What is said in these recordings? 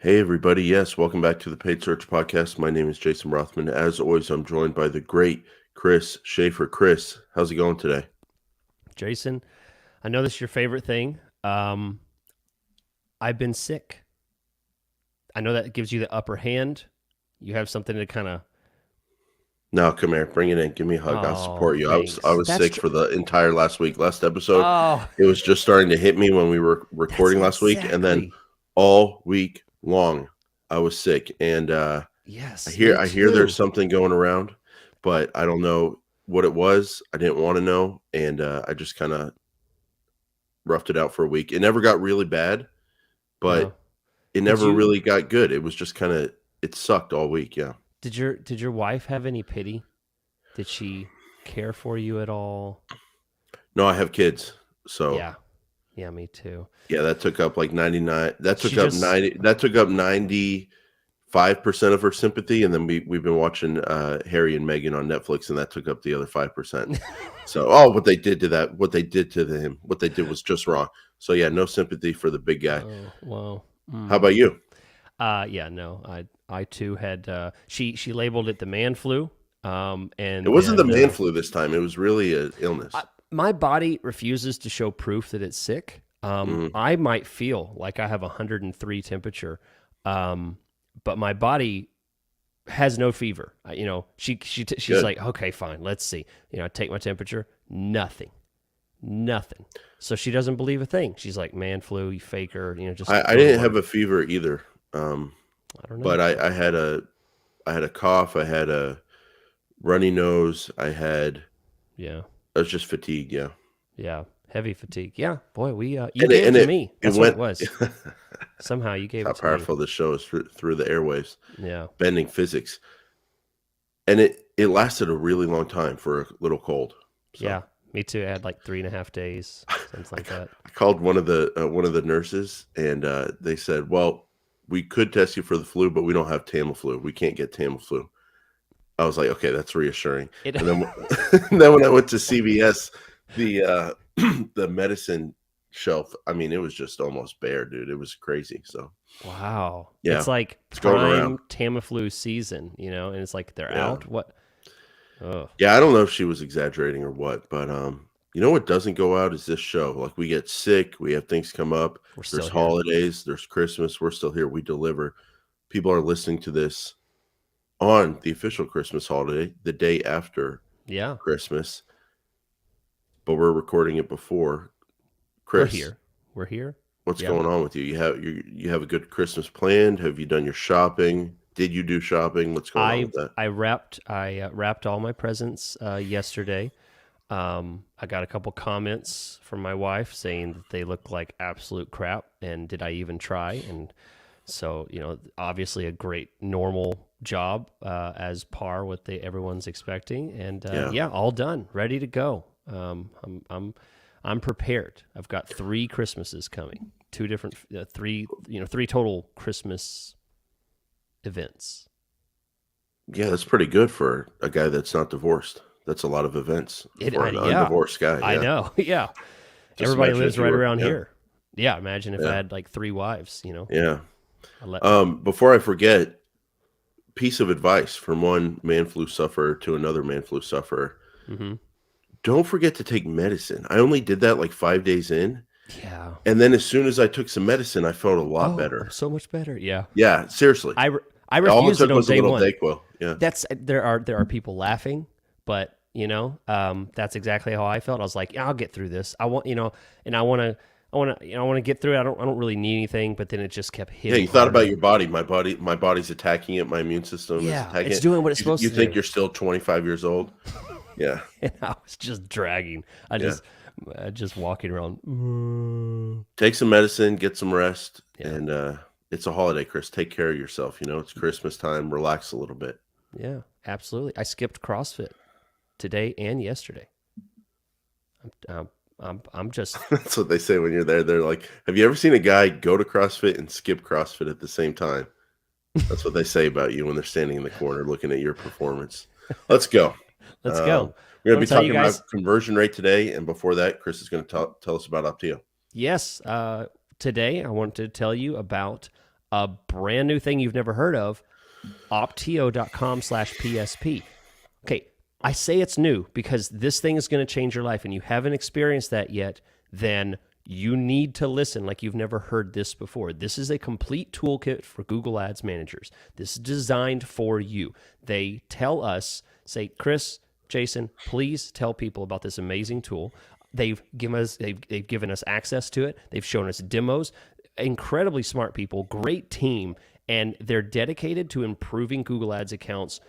Hey, everybody. Yes, welcome back to the Paid Search Podcast. My name is Jason Rothman. As always, I'm joined by the great Chris Schaefer. Chris, how's it going today? Jason, I know this is your favorite thing. I've been sick. I know that gives you the upper hand. You have something to kind of. No, come here. Bring it in. Give me a hug. I'll Oh, support you. I thanks. was sick for the entire last week. Last episode, Oh, it was just starting to hit me when we were that's recording last week. And then exactly. all week long, I was sick. And I Yes, hear me I hear there's too. something going around, but I don't know what it was. I didn't want to know. And I just kind of roughed it out for a week. It never got really bad, No. but it Did never you? really got good. It was just kinda it sucked all week, yeah. Did your wife have any pity? Did she care for you at all? No, I have kids, so, Yeah. Yeah, me too. yeah, that took up, like, 99 She just. that took up 95% of her sympathy, and then we've been watching, Harry and Meghan on Netflix, and that took up the other 5%. So what they did to him, what they did was just wrong. So, yeah, no sympathy for the big guy. Oh, wow. How about you? Yeah, no, I too had she labeled it the man flu. It And wasn't the then man flu this time, it was really an illness. my body refuses to show proof that it's sick. Mhm. I might feel like I have 103 temperature, but my body has no fever. She's Good. like, okay, fine, let's see. I take my temperature, nothing. So she doesn't believe a thing. She's like, man flu, you faker. Just I go to didn't have work. a fever either, I don't but know. I had a cough, I had a runny nose, Yeah. I was just fatigued, yeah. Yeah, heavy fatigue. Yeah, boy, you And gave it to it me. That's what it went was. Somehow you gave how it to me. powerful this show is through the airwaves, Yeah, bending physics. And it lasted a really long time for a little cold. So yeah, me too. I had like 3.5 days, something I, like that. I called one of the nurses, and they said, "Well, we could test you for the flu, but we don't have Tamiflu. We can't get Tamiflu." I was like, "Okay, that's reassuring." It. And then and then when I went to CVS, the the medicine shelf, I mean, it was just almost bare, dude. It was crazy. So Wow, yeah, it's like it's going around. prime Tamiflu season, and it's like they're Yeah, out. What? Oh, yeah. I don't know if she was exaggerating or what, but you know what doesn't go out is this show. Like we get sick, we have things come up. we're still There's here. holidays, there's Christmas. We're still here. We deliver. People are listening to this on the official Christmas holiday, the day after Yeah, Christmas, but we're recording it before. we're Chris, here. We're here. what's Yeah, going on with you? You have a good Christmas planned? Have you done your shopping? Did you do shopping? What's going on I with that? wrapped all my presents yesterday. I got a couple comments from my wife saying that they look like absolute crap, and did I even try? And so, obviously a great normal job, as par what everyone's expecting, and Yeah. yeah, all done, ready to go. I'm prepared. I've got 3 Christmases coming, two different, three total Christmas events. Yeah, that's pretty good for a guy that's not divorced. That's a lot of events for an Yeah, undivorced guy. I Yeah. know. Yeah, Just everybody imagine lives if you right were, around yeah, here. Yeah, imagine if I yeah, had like 3 wives. yeah. I let. Before I forget, piece of advice from one man flu sufferer to another man flu sufferer. Hmm. Don't forget to take medicine. I only did that like 5 days in. Yeah. And then as soon as I took some medicine, I felt a lot Oh, I'm better. so much better. Yeah. Yeah, seriously. I All it refused it took on was a day little one. Dayquil. Yeah. There are people laughing, but that's exactly how I felt. I was like, yeah, I'll get through this. And I want to get through it. I don't really need anything, but then it just kept Yeah, hitting you thought about harder. your body. My body's attacking it. My immune system is Yeah, attacking it's it. doing what it's You supposed to think do. you're still 25 years old? Yeah. And I was just dragging. Yeah. Just walking around. "Mm." Take some medicine, get some rest, Yeah. and it's a holiday, Chris. Take care of yourself. It's Christmas time. Relax a little bit. Yeah, absolutely. I skipped CrossFit today and yesterday. I'm just. That's what they say when you're there. They're like, "Have you ever seen a guy go to CrossFit and skip CrossFit at the same time?" That's what they say about you when they're standing in the corner looking at your performance. Let's go. Let's Um, go. we're I going to want be to tell you talking guys. about conversion rate today, and before that, Chris is going to tell us about Optio. Yes, today I want to tell you about a brand new thing you've never heard of, optio.com/PSP. Okay, I say it's new because this thing is going to change your life and you haven't experienced that yet, then you need to listen like you've never heard this before. This is a complete toolkit for Google Ads managers. This is designed for you. They tell us, say, Chris, Jason, please tell people about this amazing tool. They've given us access to it. They've shown us demos. Incredibly smart people, great team, and they're dedicated to improving Google Ads accounts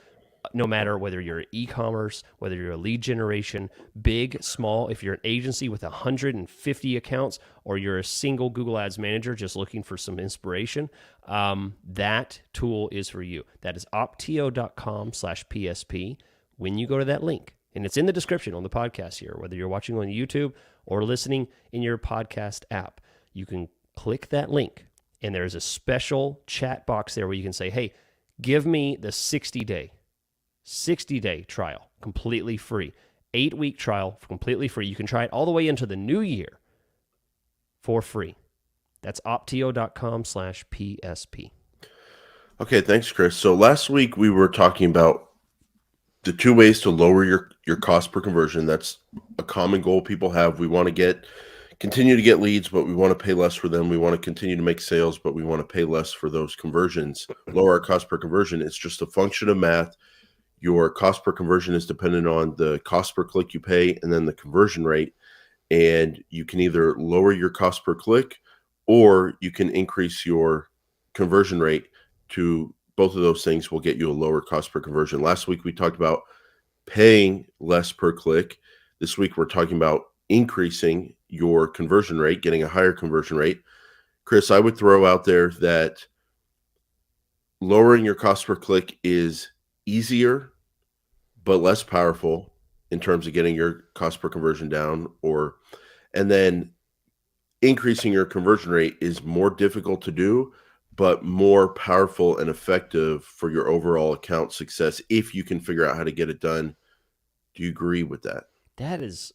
no matter whether you're e-commerce, whether you're a lead generation, big, small, if you're an agency with 150 accounts, or you're a single Google Ads manager just looking for some inspiration, that tool is for you. That is optio.com/PSP. When you go to that link, and it's in the description on the podcast here, whether you're watching on YouTube or listening in your podcast app, you can click that link, and there's a special chat box there where you can say, hey, give me the 60-day trial, completely free. 8-week trial, completely free. You can try it all the way into the new year for free. That's optio.com/PSP. Okay, thanks, Chris. So last week we were talking about the 2 ways to lower your cost per conversion. That's a common goal people have. We want to continue to get leads, but we want to pay less for them. We want to continue to make sales, but we want to pay less for those conversions. Lower our cost per conversion. It's just a function of math. Your cost per conversion is dependent on the cost per click you pay and then the conversion rate. And you can either lower your cost per click or you can increase your conversion rate. To both of those things will get you a lower cost per conversion. Last week we talked about paying less per click. This week we're talking about increasing your conversion rate, getting a higher conversion rate. Chris, I would throw out there that lowering your cost per click is easier but less powerful in terms of getting your cost per conversion down, and then increasing your conversion rate is more difficult to do but more powerful and effective for your overall account success if you can figure out how to get it done. Do you agree with that? That is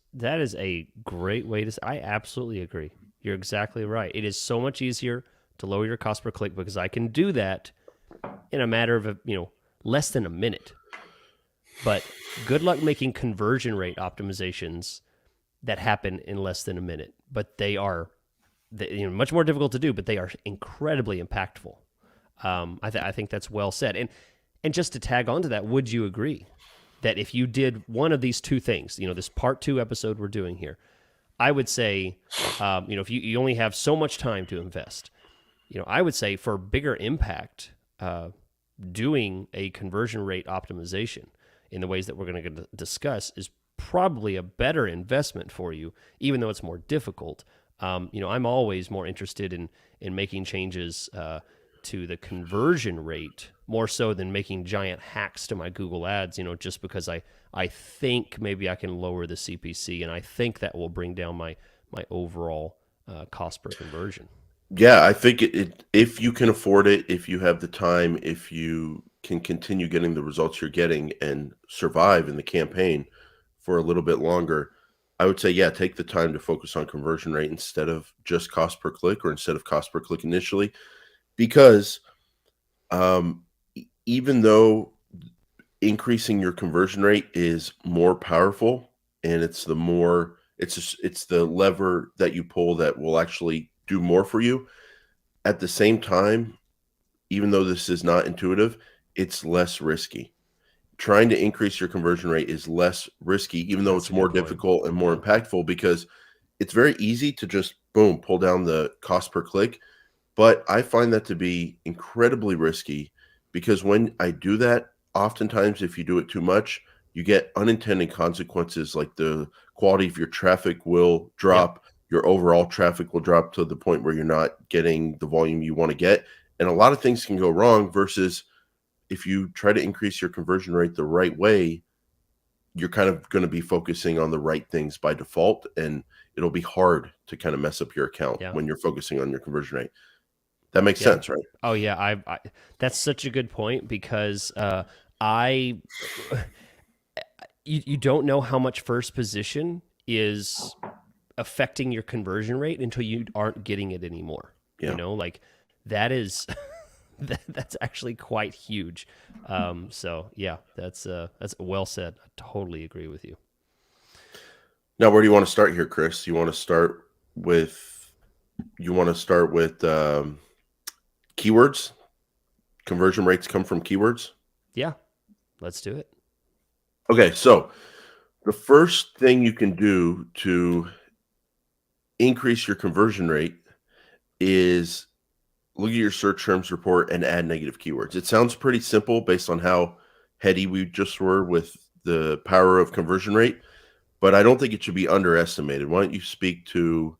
a great way to say. I absolutely agree. You're exactly right. It is so much easier to lower your cost per click because I can do that in a matter of less than a minute. But good luck making conversion rate optimizations that happen in less than a minute. But they are much more difficult to do, but they are incredibly impactful. I think that's well said. And just to tag on to that, would you agree that if you did one of these two things, this part 2 episode we're doing here, I would say, if you only have so much time to invest, I would say for bigger impact, doing a conversion rate optimization in the ways that we're going to discuss is probably a better investment for you, even though it's more difficult. I'm always more interested in making changes to the conversion rate more so than making giant hacks to my Google Ads, just because I think maybe I can lower the CPC and I think that will bring down my overall cost per conversion. Yeah, I think if you can afford it, if you have the time, if you can continue getting the results you're getting and survive in the campaign for a little bit longer, I would say, yeah, take the time to focus on conversion rate instead of just cost per click or instead of cost per click initially, because even though increasing your conversion rate is more powerful and it's the lever that you pull that will actually do more for you, at the same time, even though this is not intuitive, it's less risky. Trying to increase your conversion rate is less risky, even though it's more difficult and more impactful, because it's very easy to just boom, pull down the cost per click. But I find that to be incredibly risky because when I do that, oftentimes if you do it too much, you get unintended consequences, like the quality of your traffic will drop. Yep. Your overall traffic will drop to the point where you're not getting the volume you want to get. And a lot of things can go wrong versus if you try to increase your conversion rate the right way, you're kind of going to be focusing on the right things by default, and it'll be hard to kind of mess up your account when you're focusing on your conversion rate. That makes sense, right? Oh yeah, I that's such a good point because you don't know how much first position is affecting your conversion rate until you aren't getting it anymore. Yeah. Like that is That's actually quite huge. So yeah, that's well said. I totally agree with you. Now, where do you want to start here, Chris? With you want to start with keywords? Conversion rates come from keywords. Yeah, let's do it. Okay, so the first thing you can do to increase your conversion rate is look at your search terms report and add negative keywords. It sounds pretty simple based on how heady we just were with the power of conversion rate, but I don't think it should be underestimated. Why don't you speak to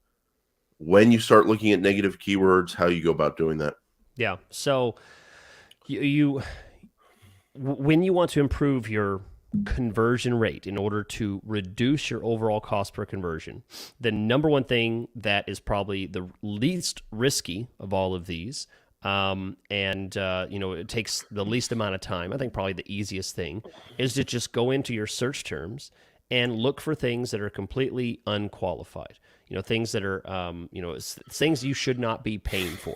when you start looking at negative keywords, how you go about doing that? Yeah. So you when you want to improve your conversion rate in order to reduce your overall cost per conversion, the number one thing that is probably the least risky of all of these, and it takes the least amount of time. I think probably the easiest thing is to just go into your search terms and look for things that are completely unqualified. Things that are things you should not be paying for.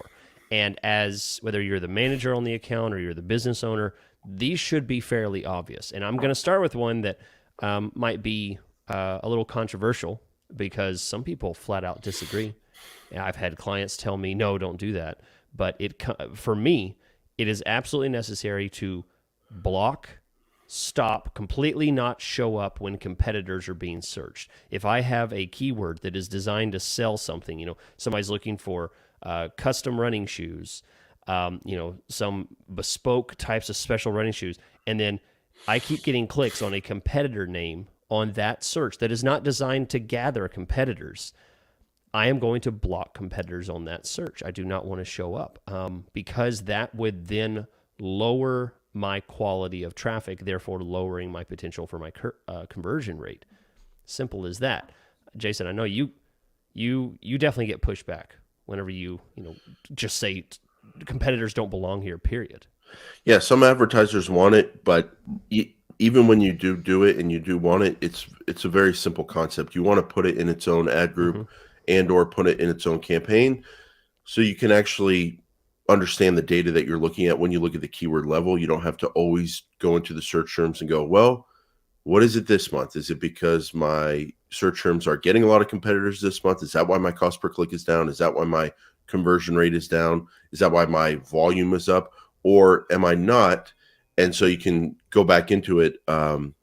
And as whether you're the manager on the account or you're the business owner, these should be fairly obvious. And I'm going to start with one that might be a little controversial because some people flat out disagree. And I've had clients tell me, no, don't do that. But for me, it is absolutely necessary to block, stop, completely not show up when competitors are being searched. If I have a keyword that is designed to sell something, somebody's looking for custom running shoes, some bespoke types of special running shoes, and then I keep getting clicks on a competitor name on that search that is not designed to gather competitors, I am going to block competitors on that search. I do not want to show up because that would then lower my quality of traffic, therefore lowering my potential for my conversion rate. Simple as that. Jason, I know you definitely get pushback whenever you just say competitors don't belong here, period. Yeah, some advertisers want it, but even when you do it and you do want it, it's a very simple concept. You want to put it in its own ad group and or put it in its own campaign so you can actually understand the data that you're looking at when you look at the keyword level. You don't have to always go into the search terms and go, well, what is it this month? Is it because my search terms are getting a lot of competitors this month? Is that why my cost per click is down? Is that why my conversion rate is down? Is that why my volume is up? Or am I not? And so you can go back into it, and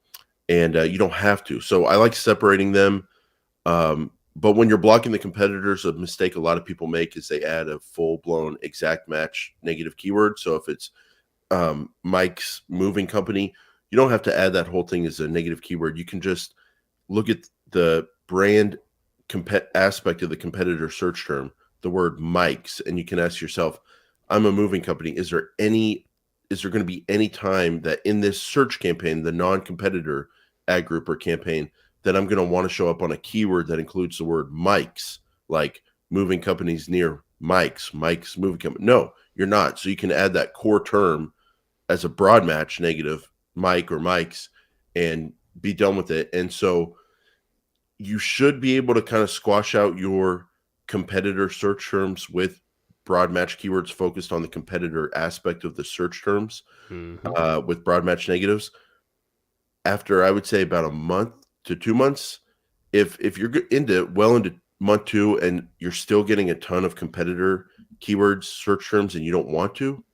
you don't have to. So I like separating them. But when you're blocking the competitors, a mistake a lot of people make is they add a full-blown exact match negative keyword. So if it's Mike's moving company, you don't have to add that whole thing as a negative keyword. You can just look at the brand aspect of the competitor search term, the word Mike's, and you can ask yourself, I'm a moving company. Is there going to be any time that in this search campaign, the non-competitor ad group or campaign, that I'm going to want to show up on a keyword that includes the word Mike's, like moving companies near Mike's moving company? No, you're not. So you can add that core term as a broad match negative, Mike or Mike's, and be done with it. And so you should be able to kind of squash out your competitor search terms with broad match keywords focused on the competitor aspect of the search terms, with broad match negatives. After, I would say, about a month to 2 months, if you're into month 2 and you're still getting a ton of competitor keywords search terms and you don't want to,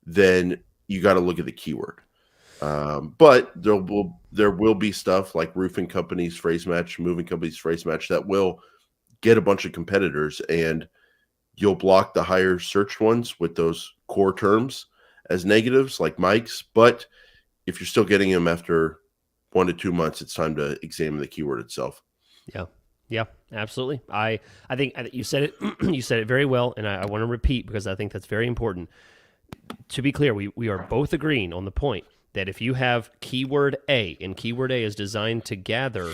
then you got to look at the keyword. But there will be stuff like roofing companies phrase match, moving companies phrase match that will get a bunch of competitors, and you'll block the higher searched ones with those core terms as negatives like Mike's. But if you're still getting them after 1 to 2 months, it's time to examine the keyword itself. Yeah, absolutely. I think you said it. You said it very well, and I want to repeat because I think that's very important. To be clear, we are both agreeing on the point that if you have keyword A, and keyword A is designed to gather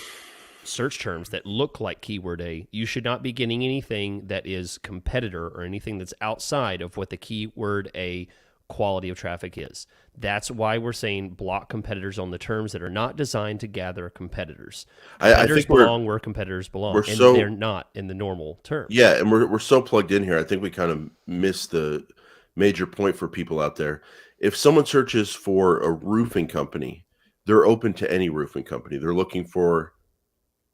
search terms that look like keyword A, you should not be getting anything that is competitor or anything that's outside of what the keyword A quality of traffic is. That's why we're saying block competitors on the terms that are not designed to gather competitors. Competitors I think belong where competitors belong, and they're not in the normal terms. Yeah, and we're so plugged in here. I think we kind of miss the major point for people out there. If someone searches for a roofing company, they're open to any roofing company. They're looking for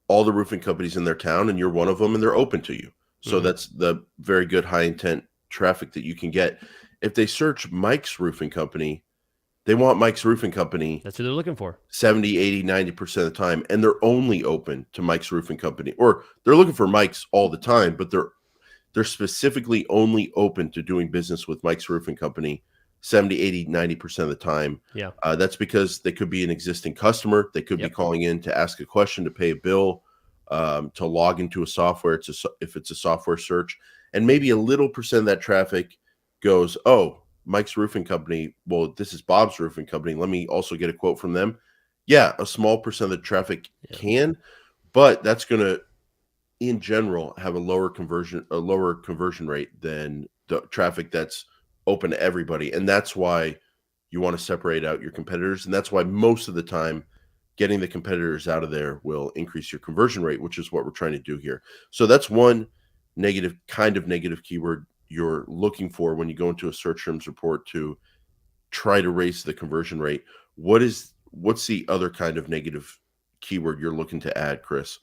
all the roofing companies in their town, and you're one of them, and they're open to you. So Mhm. that's the very good high intent traffic that you can get. If they search Mike's roofing company, they want Mike's roofing company That's who they're looking for. 70, 80, 90% of the time, and they're only open to Mike's roofing company, or they're looking for Mike's all the time, but they're specifically only open to doing business with Mike's roofing company 70, 80, 90% of the time. Yeah. That's because they could be an existing customer. They could be Yep. calling in to ask a question, to pay a bill, to log into a software. If it's a software search, and maybe a little percent of that traffic goes, oh, Mike's roofing company. Well, this is Bob's roofing company. Let me also get a quote from them. Yeah, a small percent of the traffic Yeah. can, but that's going to, in general, have a lower conversion rate than the traffic that's open to everybody. And that's why you want to separate out your competitors. And that's why most of the time getting the competitors out of there will increase your conversion rate, which is what we're trying to do here. So that's one negative keyword you're looking for when you go into a search terms report to try to raise the conversion rate. What's the other kind of negative keyword you're looking to add, Chris?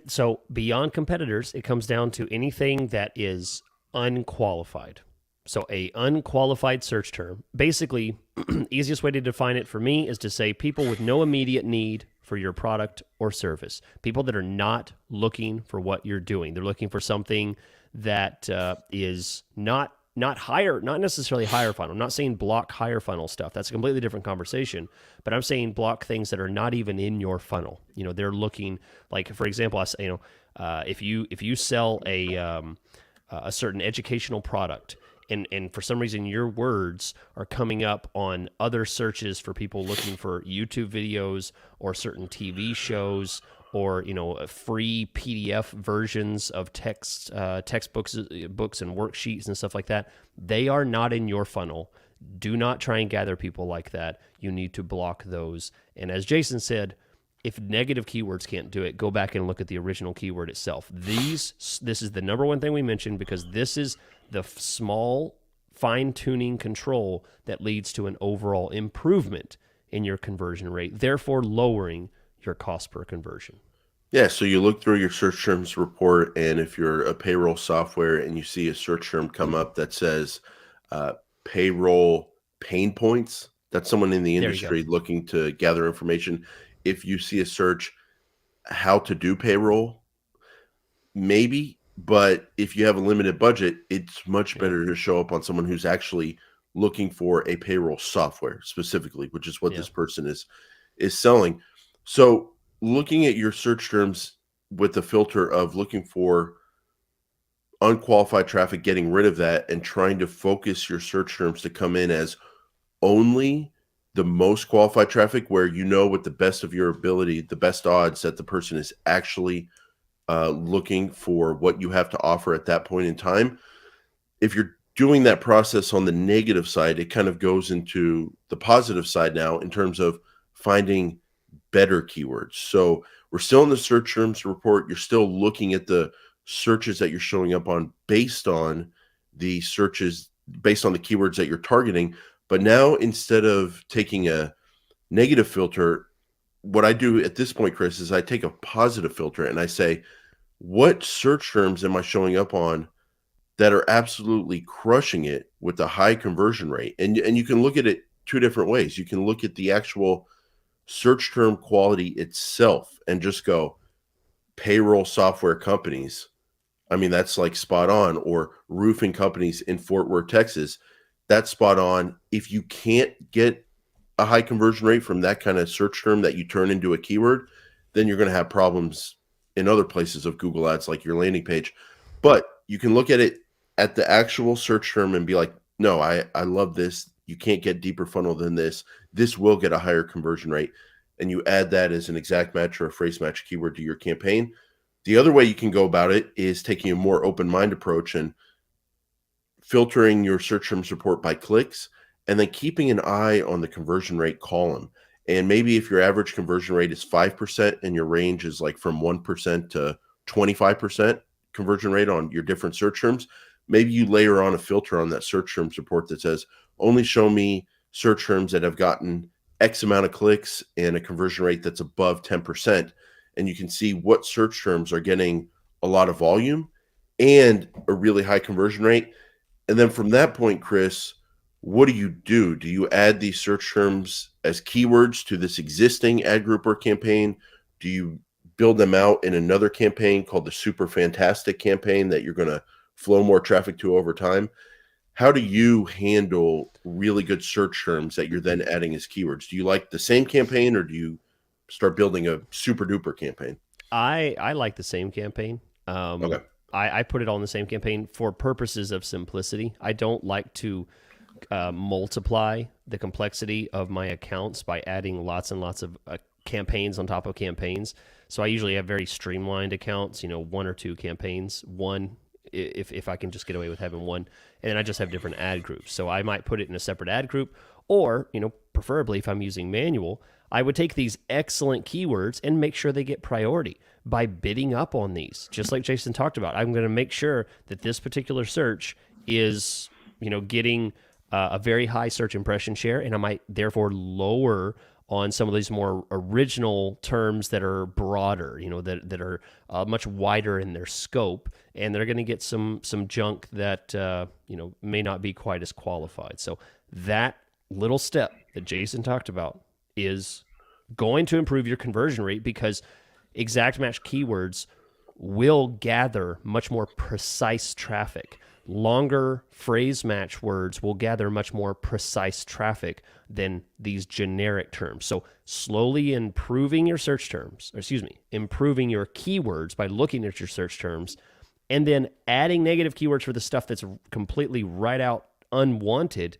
So beyond competitors, it comes down to anything that is unqualified. So a unqualified search term, basically, easiest way to define it for me is to say people with no immediate need for your product or service. People that are not looking for what you're doing. They're looking for something that is not higher, not necessarily higher funnel. I'm not saying block higher funnel stuff. That's a completely different conversation. But I'm saying block things that are not even in your funnel. They're looking, like, for example, I say, if you sell a certain educational product, and for some reason your words are coming up on other searches for people looking for YouTube videos or certain TV shows, or free PDF versions of textbooks, books and worksheets and stuff like that. They are not in your funnel. Do not try and gather people like that. You need to block those. And as Jason said, if negative keywords can't do it, go back and look at the original keyword itself. This is the number one thing we mentioned, because this is the small fine-tuning control that leads to an overall improvement in your conversion rate, therefore lowering your cost per conversion. Yeah, so you look through your search terms report, and if you're a payroll software and you see a search term come up that says uh, payroll pain points, that's someone in the There you go. industry looking to gather information. If you see a search, how to do payroll, maybe, but if you have a limited budget, it's much Yeah. better to show up on someone who's actually looking for a payroll software specifically, which is what Yeah. this person is selling. So, looking at your search terms with the filter of looking for unqualified traffic, getting rid of that, and trying to focus your search terms to come in as only the most qualified traffic, where with the best of your ability, the best odds that the person is actually looking for what you have to offer at that point in time. If you're doing that process on the negative side, it kind of goes into the positive side now in terms of finding better keywords. So we're still in the search terms report. You're still looking at the searches that you're showing up on based on the searches, based on the keywords that you're targeting. But now, instead of taking a negative filter, what I do at this point, Chris, is I take a positive filter and I say, what search terms am I showing up on that are absolutely crushing it with a high conversion rate? And you can look at it two different ways. You can look at the actual search term quality itself and just go payroll software companies. I mean, that's like spot on. Or roofing companies in Fort Worth, Texas. That's spot on. If you can't get a high conversion rate from that kind of search term that you turn into a keyword, then you're going to have problems in other places of Google Ads, like your landing page. But you can look at it at the actual search term and be like, no, I love this. You can't get deeper funnel than this. This will get a higher conversion rate. And you add that as an exact match or a phrase match keyword to your campaign. The other way you can go about it is taking a more open mind approach and filtering your search terms report by clicks, and then keeping an eye on the conversion rate column. And maybe if your average conversion rate is 5% and your range is like from 1% to 25% conversion rate on your different search terms, maybe you layer on a filter on that search terms report that says, only show me search terms that have gotten X amount of clicks and a conversion rate that's above 10%. And you can see what search terms are getting a lot of volume and a really high conversion rate. And then from that point, Chris, what do you do? Do you add these search terms as keywords to this existing ad group or campaign? Do you build them out in another campaign called the Super Fantastic campaign that you're going to flow more traffic to over time? How do you handle really good search terms that you're then adding as keywords? Do you like the same campaign, or do you start building a super duper campaign? I like the same campaign. Okay. I put it all in the same campaign for purposes of simplicity. I don't like to multiply the complexity of my accounts by adding lots and lots of campaigns on top of campaigns. So I usually have very streamlined accounts, one or two campaigns, one if I can just get away with having one, and then I just have different ad groups. So I might put it in a separate ad group, or, preferably if I'm using manual, I would take these excellent keywords and make sure they get priority by bidding up on these. Just like Jason talked about, I'm going to make sure that this particular search is, getting a very high search impression share, and I might therefore lower on some of these more original terms that are broader, that are much wider in their scope, and they're going to get some junk that may not be quite as qualified. So that little step that Jason talked about is going to improve your conversion rate, because exact match keywords will gather much more precise traffic. Longer phrase match words will gather much more precise traffic than these generic terms. So slowly improving your search terms, improving your keywords by looking at your search terms, and then adding negative keywords for the stuff that's completely right out unwanted.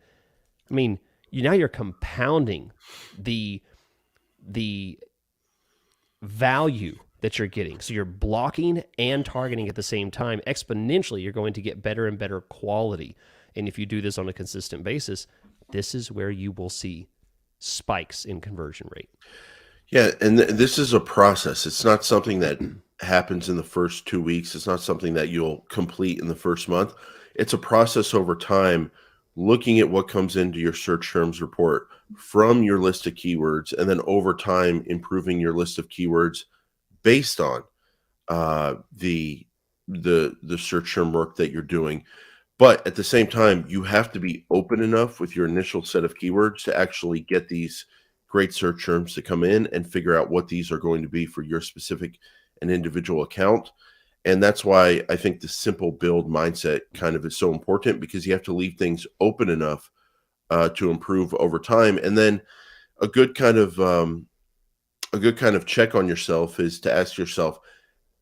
I mean, now you're compounding the value that you're getting. So you're blocking and targeting at the same time. Exponentially, you're going to get better and better quality. And if you do this on a consistent basis, this is where you will see spikes in conversion rate. Yeah, and this is a process. It's not something that happens in the first 2 weeks. It's not something that you'll complete in the first month. It's a process over time, looking at what comes into your search terms report from your list of keywords, and then over time improving your list of keywords based on the search term work that you're doing. But at the same time, you have to be open enough with your initial set of keywords to actually get these great search terms to come in and figure out what these are going to be for your specific and individual account. And that's why I think the simple build mindset kind of is so important, because you have to leave things open enough to improve over time. And then a good kind of check on yourself is to ask yourself,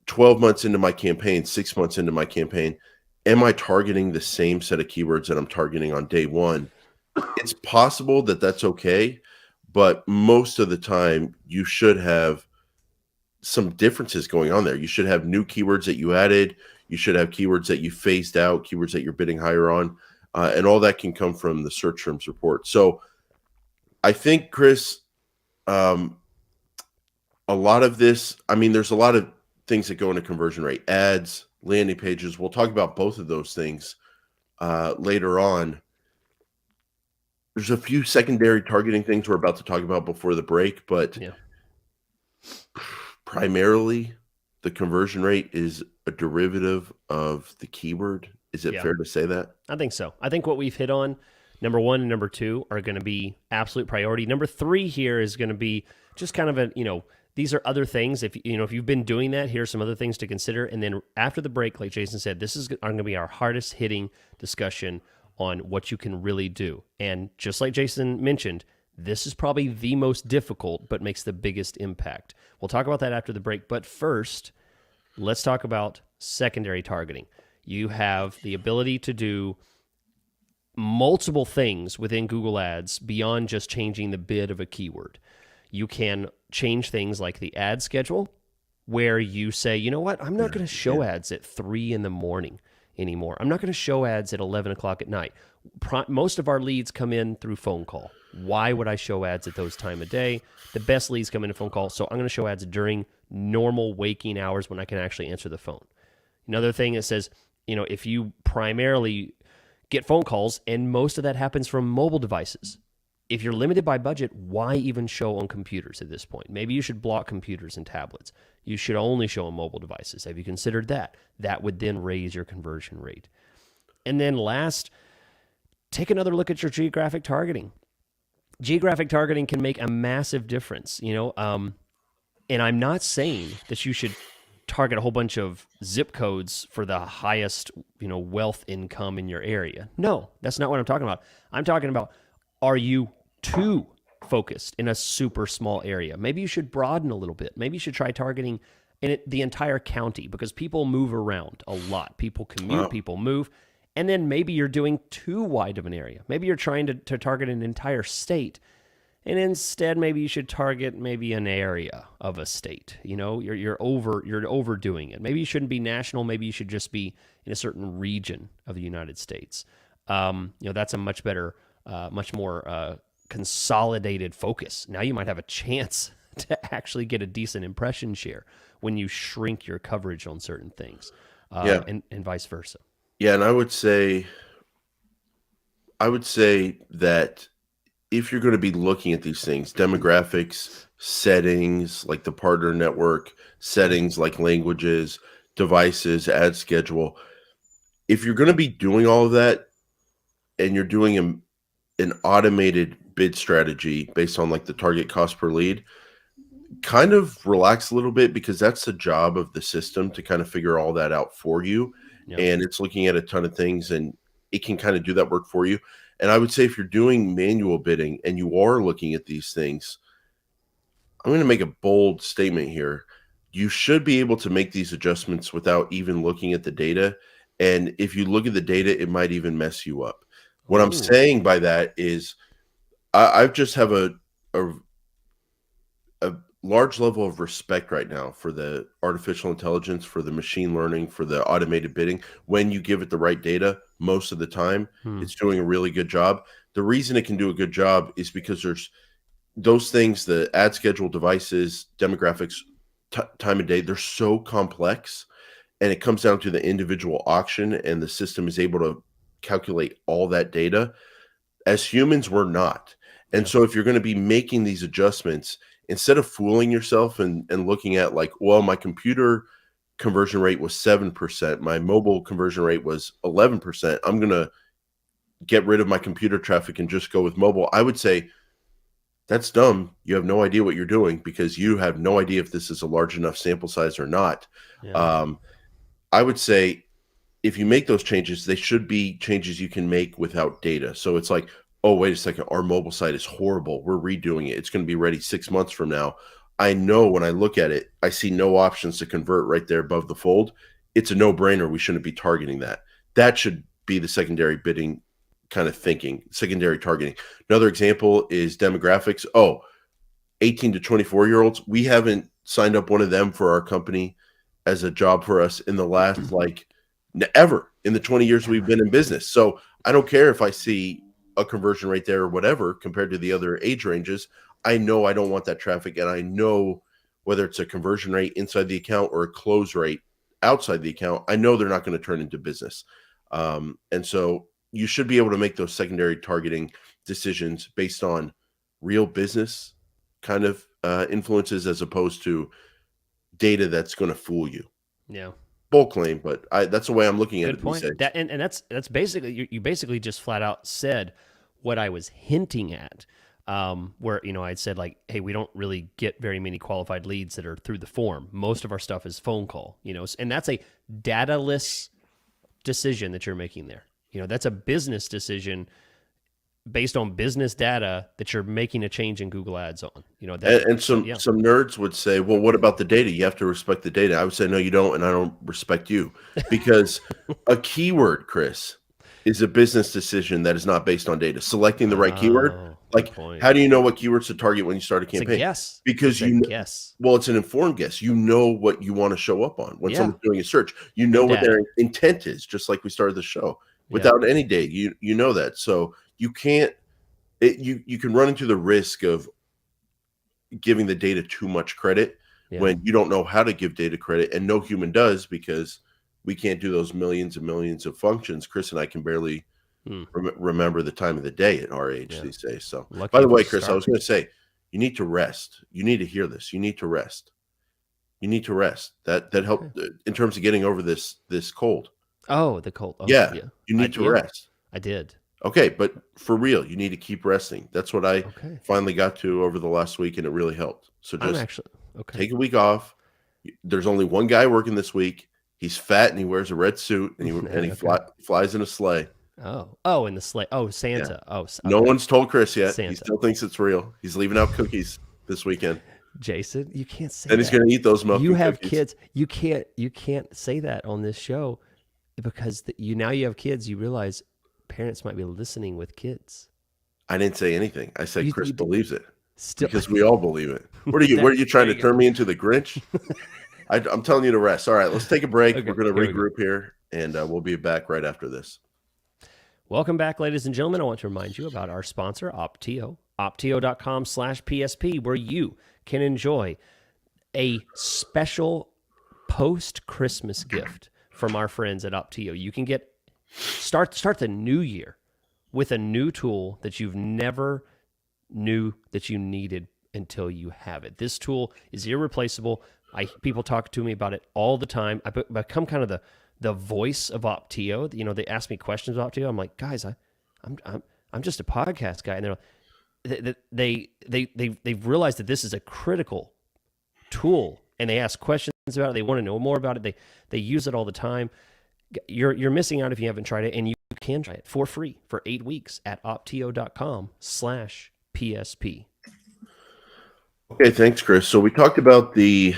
12 months into my campaign, 6 months into my campaign, am I targeting the same set of keywords that I'm targeting on day one? It's possible that that's okay, but most of the time you should have some differences going on there. You should have new keywords that you added. You should have keywords that you phased out, keywords that you're bidding higher on, and all that can come from the search terms report. So I think, Chris, a lot of this, there's a lot of things that go into conversion rate, ads, landing pages. We'll talk about both of those things later on. There's a few secondary targeting things we're about to talk about before the break, but primarily the conversion rate is a derivative of the keyword. Is it fair to say that? I think so. I think what we've hit on, number 1 and number 2, are going to be absolute priority. Number 3 here is going to be just kind of these are other things. If you've been doing that, here's some other things to consider. And then after the break, like Jason said, this is going to be our hardest hitting discussion on what you can really do. And just like Jason mentioned, this is probably the most difficult, but makes the biggest impact. We'll talk about that after the break. But first, let's talk about secondary targeting. You have the ability to do multiple things within Google Ads beyond just changing the bid of a keyword. You can change things like the ad schedule, where you say, you know what, I'm not going to show ads at 3 in the morning anymore. I'm not going to show ads at 11 o'clock at night. Most of our leads come in through phone call. Why would I show ads at those time of day? The best leads come in a phone call, so I'm going to show ads during normal waking hours when I can actually answer the phone. Another thing that says, if you primarily get phone calls, and most of that happens from mobile devices. If you're limited by budget, why even show on computers at this point? Maybe you should block computers and tablets. You should only show on mobile devices. Have you considered that? That would then raise your conversion rate. And then last, take another look at your geographic targeting. Geographic targeting can make a massive difference, and I'm not saying that you should target a whole bunch of zip codes for the highest, wealth income in your area. No, that's not what I'm talking about. I'm talking about, are you too focused in a super small area? Maybe you should broaden a little bit. Maybe you should try targeting the entire county, because people move around a lot. People commute, Wow. people move. And then maybe you're doing too wide of an area. Maybe you're trying to target an entire state. And instead, maybe you should target maybe an area of a state. You're overdoing it. Maybe you shouldn't be national. Maybe you should just be in a certain region of the United States. That's a much better, much more consolidated focus. Now you might have a chance to actually get a decent impression share when you shrink your coverage on certain things, Yeah. and vice versa. Yeah, and I would say that if you're going to be looking at these things, demographics, settings like the partner network, settings like languages, devices, ad schedule, if you're going to be doing all of that and you're doing an automated bid strategy based on like the target cost per lead, kind of relax a little bit, because that's the job of the system to kind of figure all that out for you. Yeah. And it's looking at a ton of things, and it can kind of do that work for you. And I would say if you're doing manual bidding and you are looking at these things, I'm going to make a bold statement here. You should be able to make these adjustments without even looking at the data. And if you look at the data, it might even mess you up. What I'm Ooh. saying by that is I just have a large level of respect right now for the artificial intelligence, for the machine learning, for the automated bidding. When you give it the right data, most of the time, it's doing a really good job. The reason it can do a good job is because there's those things, the ad schedule, devices, demographics, time of day, they're so complex, and it comes down to the individual auction, and the system is able to calculate all that data. As humans, we're not. And Yeah. so if you're going to be making these adjustments, instead of fooling yourself and looking at like, well, my computer conversion rate was 7%, my mobile conversion rate was 11%, I'm going to get rid of my computer traffic and just go with mobile. I would say that's dumb. You have no idea what you're doing, because you have no idea if this is a large enough sample size or not. Yeah. I would say if you make those changes, they should be changes you can make without data. So it's like, oh, wait a second, our mobile site is horrible. We're redoing it. It's going to be ready 6 months from now. I know when I look at it, I see no options to convert right there above the fold. It's a no-brainer. We shouldn't be targeting that. That should be the secondary bidding kind of thinking, secondary targeting. Another example is demographics. Oh, 18 to 24-year-olds. We haven't signed up one of them for our company as a job for us in the last ever in the 20 years we've been in business. So I don't care if I see a conversion rate there or whatever compared to the other age ranges. I know I don't want that traffic, and I know whether it's a conversion rate inside the account or a close rate outside the account, I know they're not going to turn into business. And so you should be able to make those secondary targeting decisions based on real business kind of influences, as opposed to data that's going to fool you. Yeah. Bold claim, but that's the way I'm looking at Good it point. these days. That and that's basically, you basically just flat out said what I was hinting at. Where I'd said like, hey, we don't really get very many qualified leads that are through the form. Most of our stuff is phone call. And that's a dataless decision that you're making there. That's a business decision based on business data that you're making a change in Google Ads on. Some nerds would say, well, what about the data? You have to respect the data. I would say, no, you don't, and I don't respect you, because a keyword, Chris, is a business decision that is not based on data. Selecting the right keyword, like how do you know what keywords to target when you start a campaign? It's a guess. Because guess. Well, it's an informed guess. You know what you want to show up on when someone's doing a search. You know what their intent is, just like we started the show. Without any data, you know that. So you can't. You can run into the risk of giving the data too much credit when you don't know how to give data credit, and no human does, because we can't do those millions and millions of functions. Chris and I can barely remember the time of the day at our age these days. So, Lucky by the if you way, Chris, I start. was going to say, you need to rest. You need to hear this. You need to rest. You need to rest. That helped in terms of getting over this cold. Oh, the cold. Oh, Yeah, yeah. you need to rest. I did. Okay, but for real, you need to keep resting. That's what I Okay. finally got to over the last week, and it really helped. So I'm just actually okay. take a week off. There's only one guy working this week. He's fat and he wears a red suit and he flies in a sleigh. Oh, in the sleigh. Oh, Santa. Yeah. Oh, okay. No one's told Chris yet. Santa. He still thinks it's real. He's leaving out cookies this weekend. Jason, you can't say And that. he's going to eat those muffin You have cookies. kids. You can't say that on this show because you have kids. You realize parents might be listening with kids. I didn't say anything. I said Chris believes it. Still, because we all believe it. What are you trying to turn me into the Grinch? I'm telling you to rest. All right, let's take a break. Okay, We're going to regroup here, and we'll be back right after this. Welcome back, ladies and gentlemen. I want to remind you about our sponsor, Optio. Optio.com/PSP, where you can enjoy a special post-Christmas gift from our friends at Optio. You can start the new year with a new tool that you've never knew that you needed until you have it. This tool is irreplaceable. People talk to me about it all the time. I become kind of the voice of Optio. You know, they ask me questions about Optio. I'm like, guys, I'm just a podcast guy, and they've realized that this is a critical tool, and they ask questions about it. They want to know more about it. They use it all the time. You're missing out if you haven't tried it, and you can try it for free for 8 weeks at optio.com/PSP. Okay, thanks, Chris. So we talked about the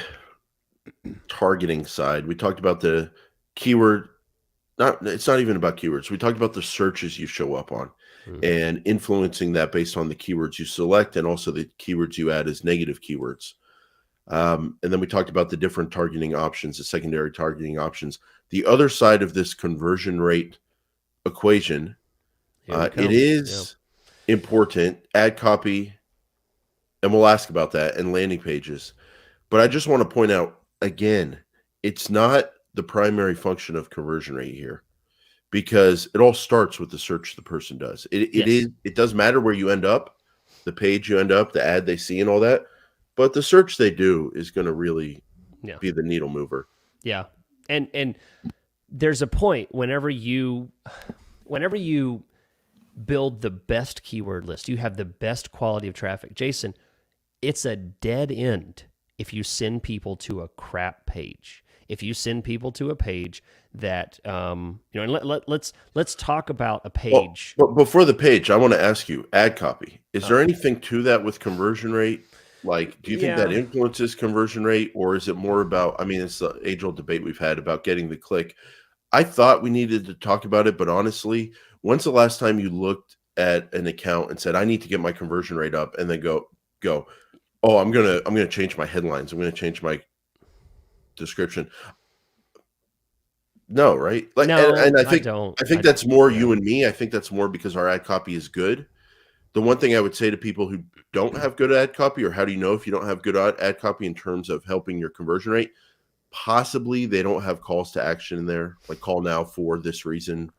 targeting side. We talked about the keyword. It's not even about keywords. We talked about the searches you show up on and influencing that based on the keywords you select and also the keywords you add as negative keywords. And then we talked about the different targeting options, the secondary targeting options. The other side of this conversion rate equation, it is important, ad copy, and we'll ask about that, and landing pages. But I just want to point out, again, it's not the primary function of conversion rate here because it all starts with the search the person does. It does matter where you end up, the page you end up, the ad they see and all that, but the search they do is going to really be the needle mover. Yeah. And there's a point whenever you build the best keyword list, you have the best quality of traffic. Jason, it's a dead end if you send people to a crap page. If you send people to a page that, and let's talk about a page. Well, but before the page, I want to ask you, ad copy. Is there anything to that with conversion rate? Like, do you think that influences conversion rate, or is it more about, I mean, it's the age-old debate we've had about getting the click. I thought we needed to talk about it, but honestly, when's the last time you looked at an account and said, I need to get my conversion rate up, and then go, oh, I'm gonna change my headlines. I'm gonna change my description. No, right? Like, no, and I think that's more yeah. you and me. I think that's more because our ad copy is good. The one thing I would say to people who don't have good ad copy, or how do you know if you don't have good ad copy in terms of helping your conversion rate? Possibly they don't have calls to action in there, like call now for this reason,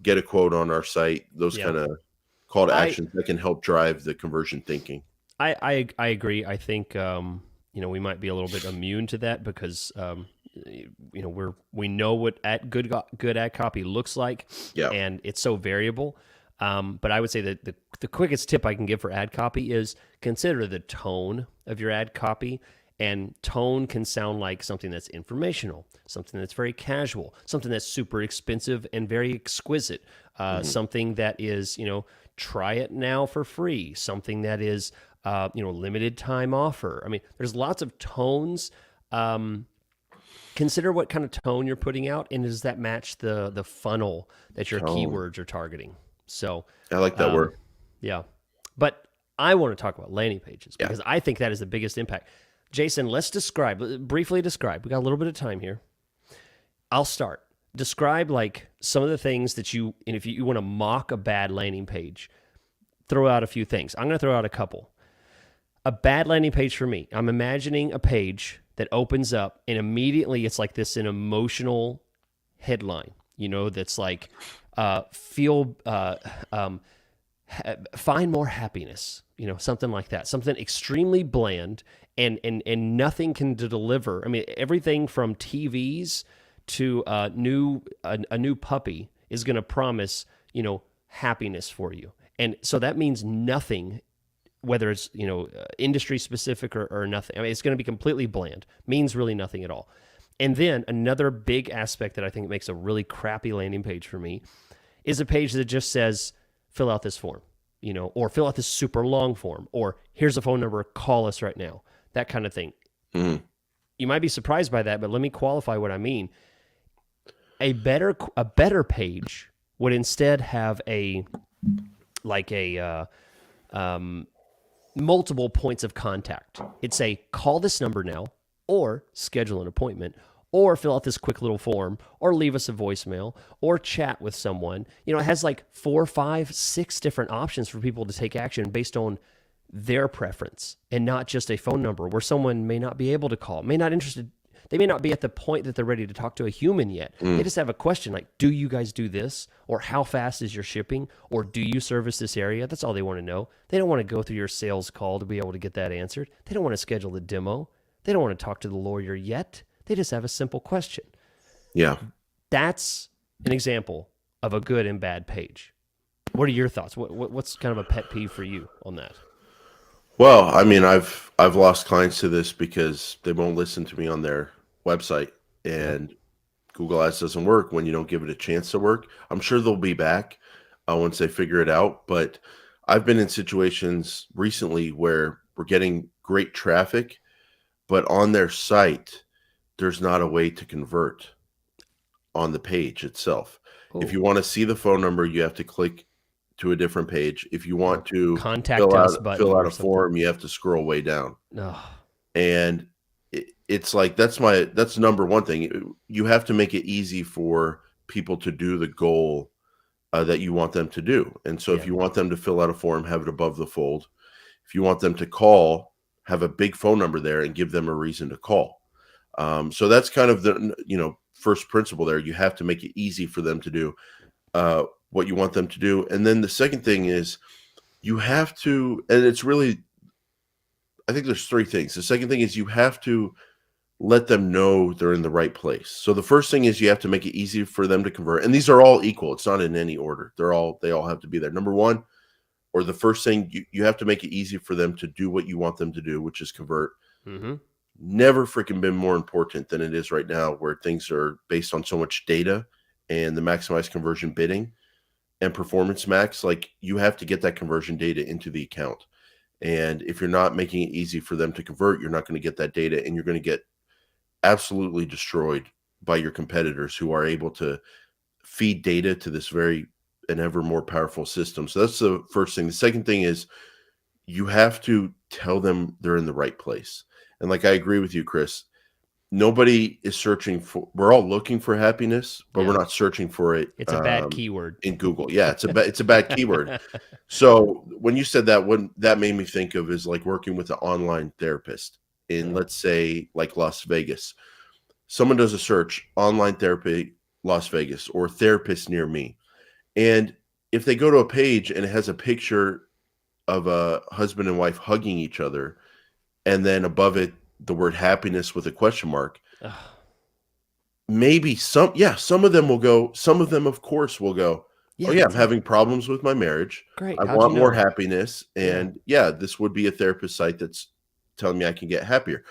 get a quote on our site, those kind of call to actions that can help drive the conversion thinking. I agree. I think we might be a little bit immune to that because we know what good ad copy looks like, and it's so variable. But I would say that the quickest tip I can give for ad copy is consider the tone of your ad copy. And tone can sound like something that's informational, something that's very casual, something that's super expensive and very exquisite, something that is, try it now for free, something that is, limited time offer. I mean, there's lots of tones. Consider what kind of tone you're putting out, and does that match the funnel that your keywords are targeting? So I like that word. Yeah. But I want to talk about landing pages because I think that is the biggest impact. Jason, let's briefly describe. We got a little bit of time here. I'll start. Describe like some of the things that and if you want to mock a bad landing page, throw out a few things. I'm going to throw out a couple. A bad landing page for me, I'm imagining a page that opens up and immediately it's like an emotional headline, that's like, feel, find more happiness, something like that, something extremely bland, and nothing can deliver. I mean, everything from TVs to a new puppy is going to promise, happiness for you. And so that means nothing, whether it's, industry specific or nothing. I mean, it's going to be completely bland, means really nothing at all. And then another big aspect that I think makes a really crappy landing page for me is a page that just says, fill out this form, or fill out this super long form, or here's a phone number, call us right now, that kind of thing. Mm. You might be surprised by that, but let me qualify what I mean. A better page would instead have multiple points of contact. It'd say, call this number now, or schedule an appointment, or fill out this quick little form, or leave us a voicemail, or chat with someone. It has like 4, 5, 6 different options for people to take action based on their preference, and not just a phone number where someone may not be able to call, they may not be at the point that they're ready to talk to a human yet. They just have a question like, do you guys do this? Or how fast is your shipping? Or do you service this area? That's all they want to know. They don't want to go through your sales call to be able to get that answered. They don't want to schedule the demo. They don't want to talk to the lawyer yet. They just have a simple question. Yeah. That's an example of a good and bad page. What are your thoughts? What's kind of a pet peeve for you on that? Well, I mean, I've lost clients to this because they won't listen to me on their website, and Google Ads doesn't work when you don't give it a chance to work. I'm sure they'll be back once they figure it out, but I've been in situations recently where we're getting great traffic, but on their site, there's not a way to convert on the page itself. Cool. If you want to see the phone number, you have to click to a different page. If you want to contact us button, fill out a form, you have to scroll way down. And it's like, that's number one thing. You have to make it easy for people to do the goal that you want them to do. And so if you want them to fill out a form, have it above the fold. If you want them to call, have a big phone number there and give them a reason to call. So that's kind of the first principle there. You have to make it easy for them to do what you want them to do. And then the second thing is you have to, and it's really, I think there's 3 things. The second thing is you have to let them know they're in the right place. So the first thing is you have to make it easy for them to convert. And these are all equal. It's not in any order. They all have to be there. Number one, or the first thing, you have to make it easy for them to do what you want them to do, which is convert. Mm-hmm. Never freaking been more important than it is right now, where things are based on so much data and the maximized conversion bidding and performance max. Like, you have to get that conversion data into the account. And if you're not making it easy for them to convert, you're not going to get that data, and you're going to get absolutely destroyed by your competitors who are able to feed data to this very and ever more powerful system. So that's the first thing. The second thing is you have to tell them they're in the right place. And like, I agree with you, Chris. Nobody is searching for, we're all looking for happiness, but we're not searching for it. It's a bad keyword in Google. Yeah, it's a bad keyword. So when you said that, what that made me think of is like working with an online therapist in, let's say, like Las Vegas. Someone does a search, online therapy, Las Vegas, or therapist near me. And if they go to a page and it has a picture of a husband and wife hugging each other, and then above it, the word happiness with a question mark, maybe some of them will go, some of them, of course, will go, I'm having problems with my marriage. Great. I want more happiness. And this would be a therapist site that's telling me I can get happier.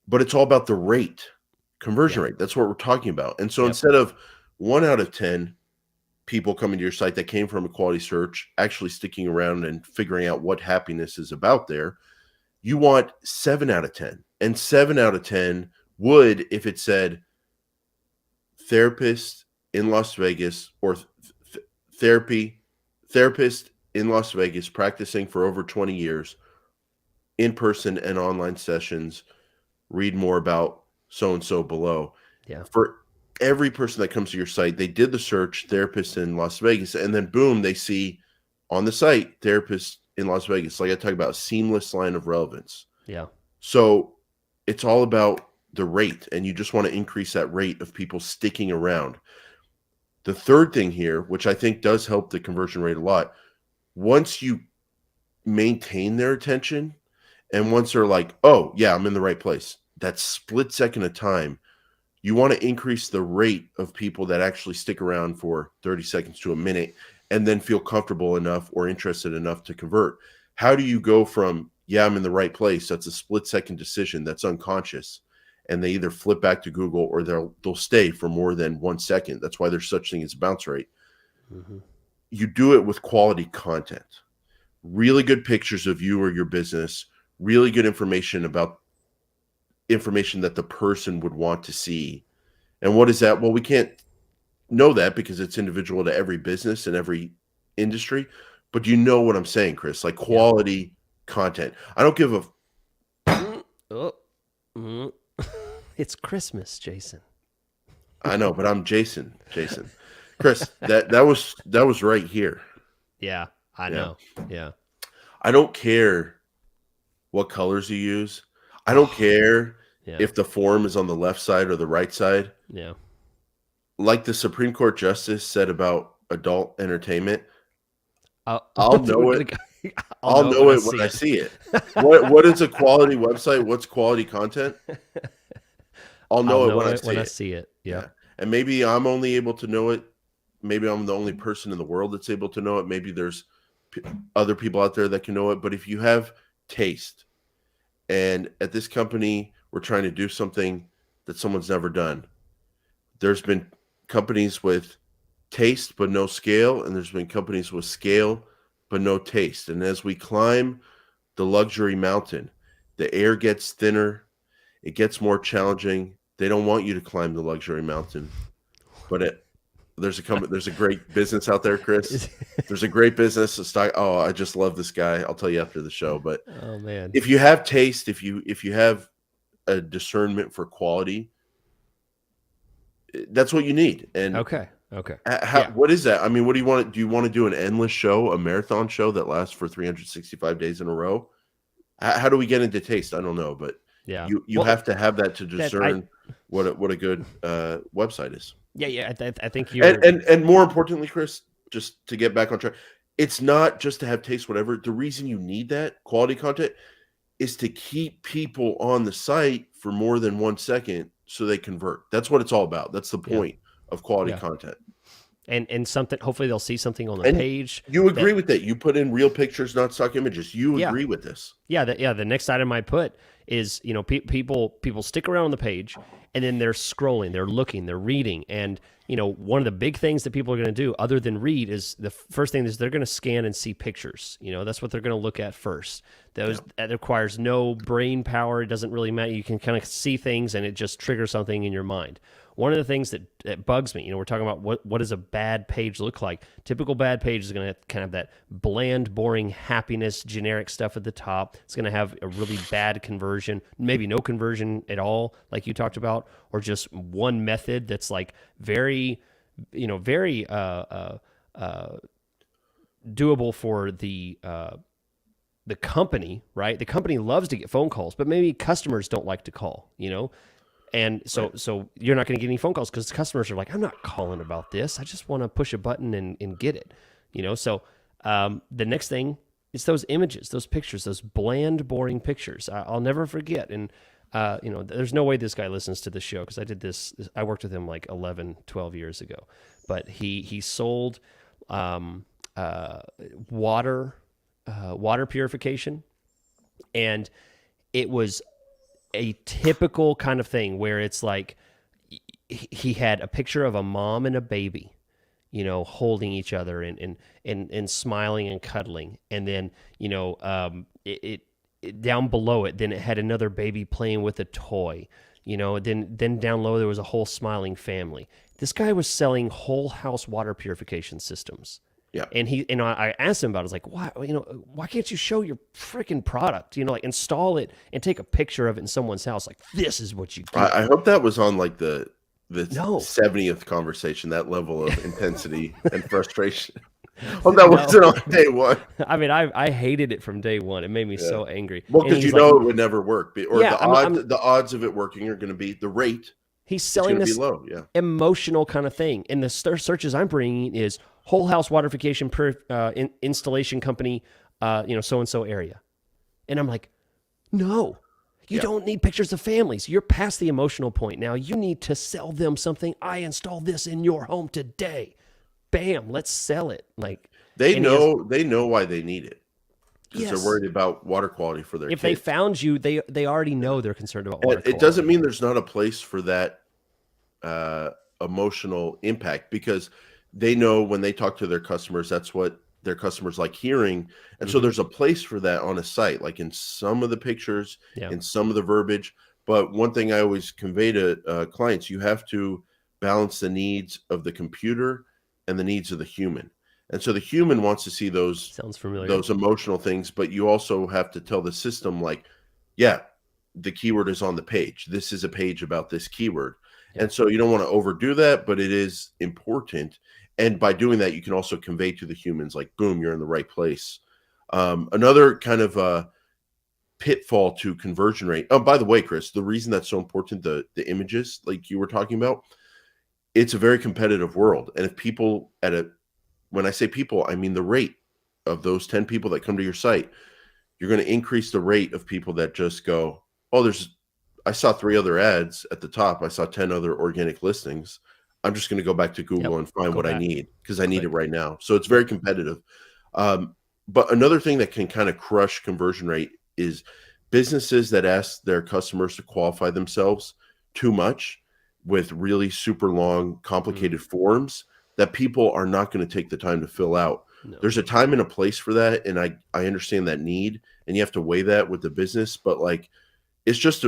But it's all about the rate, conversion rate. That's what we're talking about. And so instead of 1 out of 10 people coming to your site that came from a quality search actually sticking around and figuring out what happiness is about there, you want 7 out of 10. And 7 out of 10 would, if it said therapist in Las Vegas, or therapist in Las Vegas practicing for over 20 years, in-person and online sessions, read more about so-and-so below. Yeah. For every person that comes to your site, they did the search therapist in Las Vegas, and then boom, they see on the site therapist in Las Vegas. Like I talk about, seamless line of relevance. Yeah. So it's all about the rate, and you just want to increase that rate of people sticking around. The third thing here, which I think does help the conversion rate a lot, once you maintain their attention and once they're like, oh, yeah, I'm in the right place, that split second of time, you want to increase the rate of people that actually stick around for 30 seconds to a minute and then feel comfortable enough or interested enough to convert. How do you go from, yeah, I'm in the right place, that's a split second decision that's unconscious, and they either flip back to Google or they'll stay for more than 1 second. That's why there's such thing as bounce rate. Mm-hmm. You do it with quality content, really good pictures of you or your business, really good information about information that the person would want to see. And what is that? Well, we can't know that because it's individual to every business and every industry. But you know what I'm saying, Chris? Like quality content. I don't give a. It's Christmas, Jason. I know, but I'm Jason. Chris, that was right here. Yeah, I know. Yeah. I don't care what colors you use. I don't care if the form is on the left side or the right side. Yeah. Like the Supreme Court justice said about adult entertainment, I'll know it. I'll know it when I see it. What is a quality website? What's quality content? I'll know it when I see it. Yeah. And maybe I'm only able to know it. Maybe I'm the only person in the world that's able to know it. Maybe there's other people out there that can know it. But if you have taste, and at this company, we're trying to do something that someone's never done. There's been companies with taste but no scale, and there's been companies with scale but no taste. And as we climb the luxury mountain, the air gets thinner, it gets more challenging. They don't want you to climb the luxury mountain, but there's a great business out there, Chris. There's a great business. Oh, I just love this guy. I'll tell you after the show. But oh man, if you have taste, if you have a discernment for quality, that's what you need. And okay. What is that? I mean, what do you want? Do you want to do an endless show, a marathon show that lasts for 365 days in a row? How do we get into taste? I don't know, but you have to have that to discern what a good website is. Yeah. I think you're and more importantly, Chris, just to get back on track, it's not just to have taste, whatever. The reason you need that quality content is to keep people on the site for more than 1 second so they convert. That's what it's all about. That's the point of quality content. And something, hopefully they'll see something on the page. You agree with that? You put in real pictures, not stock images. You agree with this? Yeah. The next item I put is, people stick around on the page and then they're scrolling, they're looking, they're reading. And, one of the big things that people are going to do other than read is the first thing is they're going to scan and see pictures. That's what they're going to look at first. That requires no brain power. It doesn't really matter. You can kind of see things and it just triggers something in your mind. One of the things that bugs me, we're talking about what does a bad page look like? Typical bad page is going to kind of that bland, boring, happiness, generic stuff at the top. It's going to have a really bad conversion, maybe no conversion at all, like you talked about, or just one method that's like very doable for the company, right? The company loves to get phone calls, but maybe customers don't like to call, And so you're not going to get any phone calls because customers are like, I'm not calling about this. I just want to push a button and get it, So the next thing is those images, those pictures, those bland, boring pictures. I'll never forget. And, there's no way this guy listens to the show because I did this. I worked with him like 11, 12 years ago. But he sold water purification. And it was a typical kind of thing where it's like he had a picture of a mom and a baby, holding each other and smiling and cuddling. And then, it down below it, then it had another baby playing with a toy, then down low, there was a whole smiling family. This guy was selling whole house water purification systems. Yeah. And I asked him about it. I was like, why can't you show your freaking product? Like install it and take a picture of it in someone's house. Like, this is what you do. I hope that was on like the 70th conversation, that level of intensity and frustration. Oh, that No. wasn't on day one. I mean, I hated it from day one. It made me Yeah. so angry. Well, And because he's you like, know it would never work, or yeah, the odds of it working are going to be the rate he's is going selling to be this low. Yeah. emotional kind of thing. And the searches I'm bringing is whole house waterification per installation company, so and so area. And I'm like, no, you Yeah. don't need pictures of families. You're past the emotional point now. You need to sell them something. I installed this in your home today. Bam, let's sell it. Like, They and he has, know why they need it because they're yes. worried about water quality for their If they kids. found you, they already Yeah. know they're concerned about And water it doesn't quality. mean there's not a place for that uh, emotional impact because they know when they talk to their customers, that's what their customers like hearing. And so Mm-hmm. there's a place for that on a site, like in some of the pictures, Yeah. in some of the verbiage. But one thing I always convey to clients, you have to balance the needs of the computer and the needs of the human. And so the human wants to see Sounds familiar. those emotional things, but you also have to tell the system like, yeah, the keyword is on the page. This is a page about this keyword. Yeah. And so you don't want to overdo that, but it is important. And by doing that, you can also convey to the humans like, boom, you're in the right place. Another kind of pitfall to conversion rate. Oh, by the way, Chris, the reason that's so important, the images like you were talking about, it's a very competitive world. And if people when I say people, I mean the rate of those 10 people that come to your site, you're going to increase the rate of people that just go, oh, I saw 3 other ads at the top. I saw 10 other organic listings. I'm just going to go back to Yep. Google and find Go what I back. need because I need it Click. right now. So it's very competitive. But another thing that can kind of crush conversion rate is businesses that ask their customers to qualify themselves too much with really super long, complicated forms that people are not going to take the time to fill out. No. There's a time and a place for that, and I understand that need, and you have to weigh that with the business. But like, it's just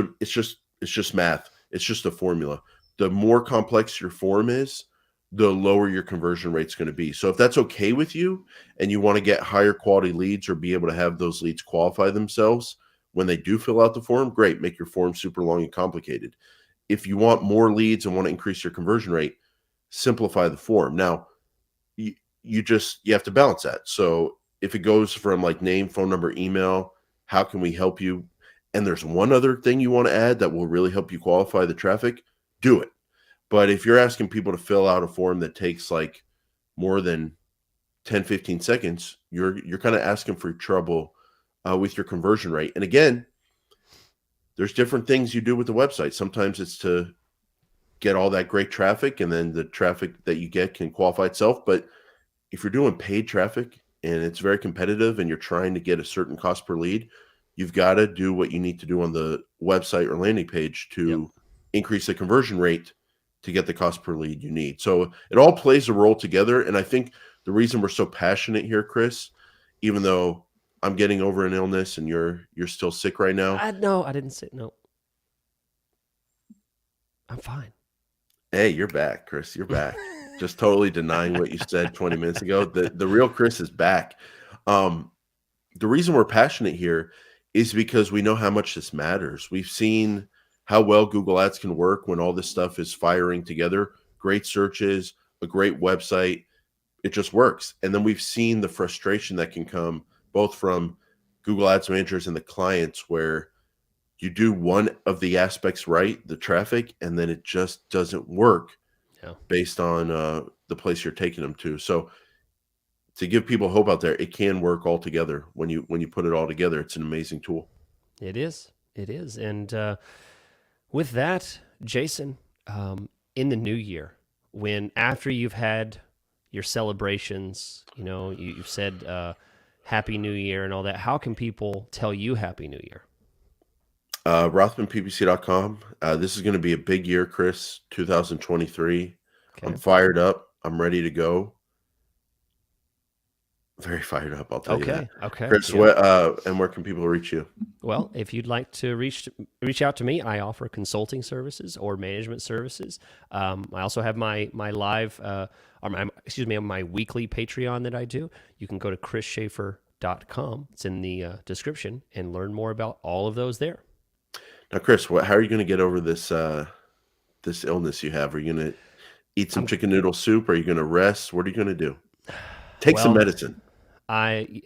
math. It's just a formula. The more complex your form is, the lower your conversion rate's going to be. So if that's okay with you, and you want to get higher quality leads or be able to have those leads qualify themselves when they do fill out the form, great. Make your form super long and complicated. If you want more leads and want to increase your conversion rate, simplify the form. Now, you, you have to balance that. So if it goes from like name, phone number, email, how can we help you? And there's one other thing you want to add that will really help you qualify the traffic, do it. But if you're asking people to fill out a form that takes like more than 10, 15 seconds, you're kind of asking for trouble with your conversion rate. And again, there's different things you do with the website. Sometimes it's to get all that great traffic, and then the traffic that you get can qualify itself. But if you're doing paid traffic and it's very competitive and you're trying to get a certain cost per lead, you've got to do what you need to do on the website or landing page Yep. to increase the conversion rate to get the cost per lead you need. So it all plays a role together. And I think the reason we're so passionate here, Chris, even though I'm getting over an illness and you're still sick right now. No, I didn't say no. I'm fine. Hey, you're back, Chris. You're back. Just totally denying what you said 20 minutes ago. The real Chris is back. The reason we're passionate here is because we know how much this matters. We've seen how well Google Ads can work when all this stuff is firing together. Great searches, a great website. It just works. And then we've seen the frustration that can come both from Google Ads managers and the clients where you do one of the aspects right, the traffic, and then it just doesn't work based on the place you're taking them to. So to give people hope out there, it can work all together. When you put it all together, it's an amazing tool. It is. It is. And with that, Jason, in the new year, when after you've had your celebrations, you've said Happy New Year and all that, how can people tell you Happy New Year? RothmanPPC.com. This is going to be a big year, Chris, 2023. Okay. I'm fired up. I'm ready to go. Very fired up, I'll tell you that. Okay. Chris, Yeah. and where can people reach you? Well, if you'd like to reach out to me, I offer consulting services or management services. I also have my live, my weekly Patreon that I do. You can go to chrisschaefer.com. It's in the description and learn more about all of those there. Now, Chris, how are you going to get over this this illness you have? Are you going to eat some chicken noodle soup? Are you going to rest? What are you going to do? Take some Well, medicine. I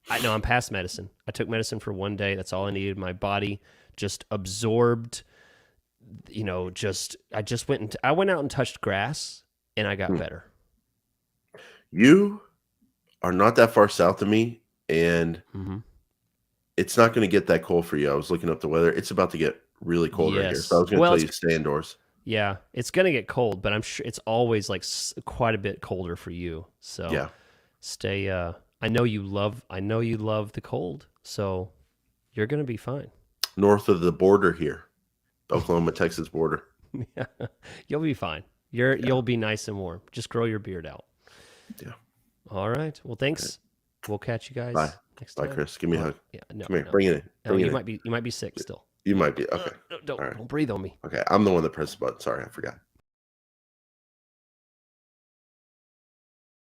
I know I'm past medicine. I took medicine for 1 day. That's all I needed. My body just absorbed. I went out and touched grass, and I got Hmm. better. You are not that far south of me, and Hmm. it's not going to get that cold for you. I was looking up the weather. It's about to get really cold right here. So I Yes. was going to Well, tell it's you to stay indoors. yeah, it's gonna get cold, but I'm sure it's always like quite a bit colder for you. So Yeah. stay. I know you love the cold, so you're gonna be fine. North of the border here, Oklahoma, Texas border. Yeah, you'll be fine. Yeah. You'll be nice and warm. Just grow your beard out. Yeah. All right. Well, Okay. thanks. We'll catch you Bye. guys next Bye, time. Chris. Give me a Oh, hug. yeah. No, Come here. no, Bring it no. in. No, Bring it you in. might be sick still. You might be. Okay. No, All right. don't breathe on me. Okay. I'm the one that pressed the button. Sorry, I forgot.